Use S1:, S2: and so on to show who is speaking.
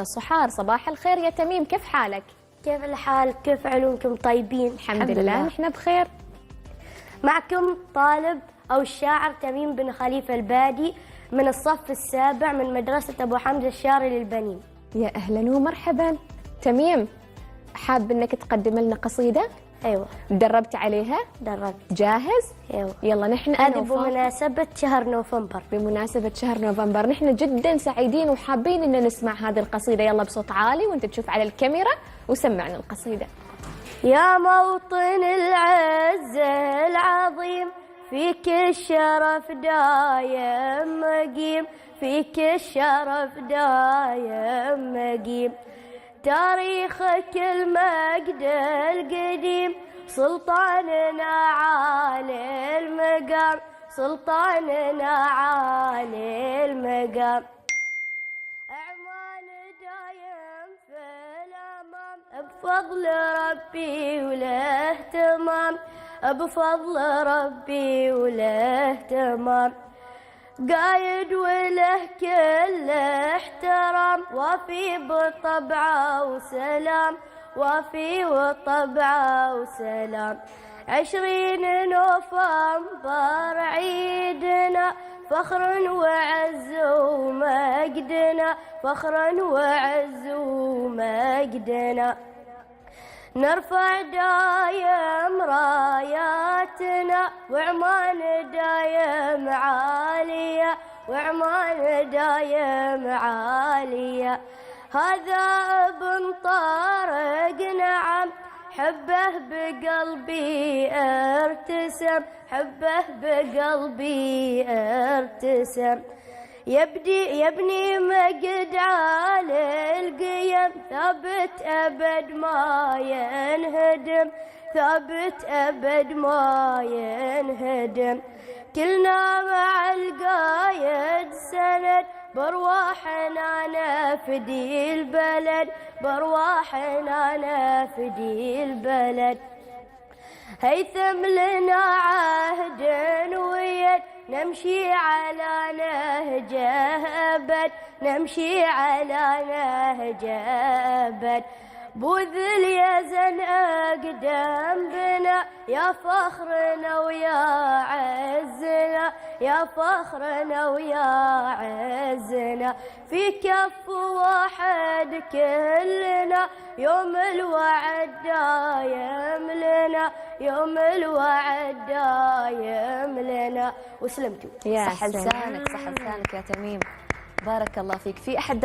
S1: صحار. صباح الخير يا تميم، كيف حالك؟
S2: كيف الحال؟ كيف علومكم؟ طيبين؟
S1: الحمد لله نحن بخير.
S2: معكم طالب أو الشاعر تميم بن خليفة البادي من الصف السابع من مدرسة أبو حمزة الشاري للبنين.
S1: يا أهلا ومرحبا. تميم، حاب أنك تقدم لنا قصيدة؟
S2: أيوة.
S1: تدربت عليها؟
S2: دربت.
S1: جاهز؟
S2: أيوة.
S1: يلا نحن
S2: هذه بمناسبة شهر نوفمبر.
S1: بمناسبة شهر نوفمبر نحن جدا سعيدين وحابين أن نسمع هذه القصيدة. يلا بصوت عالي وانت تشوف على الكاميرا وسمعنا القصيدة.
S2: يا موطن العز العظيم، فيك الشرف دايم مقيم، فيك الشرف دايم مقيم. تاريخك المجد القديم، سلطاننا عالي المقام، سلطاننا عالي المقام. أعمال دايم في الأمام، بفضل ربي وله تمام، بفضل ربي وله تمام. قايد وله كل احترام، وفي بطبعه وسلام، وفي وطبعه وسلام. 20 نوفمبر عيدنا، فخر وعز ومجدنا، فخر وعز ومجدنا. نرفع دايم راياتنا، وعمان دايم عالية، وعمان دايم عالية. هذا ابن طارق نعم، حبه بقلبي ارتسم، حبه بقلبي ارتسم. يبني مجد على القيم، ثابت أبد ما ينهدم، ثابت أبد ما ينهدم. كلنا مع القايد سند، برواحنا نفدي البلد، برواحنا نفدي البلد. هيثم لنا عهد ويد، نمشي على نهجه أبد، نمشي على نهجه أبد. بوذل يزن أقدم بنا، يا فخرنا ويا عزنا، يا فخرنا ويا عزنا. في كف واحد كلنا، يوم الوعد دايم لنا، يوم الوعد دايم لنا. وسلمتوا.
S1: صح لسانك، صح لسانك يا تميم، بارك الله فيك. في أحد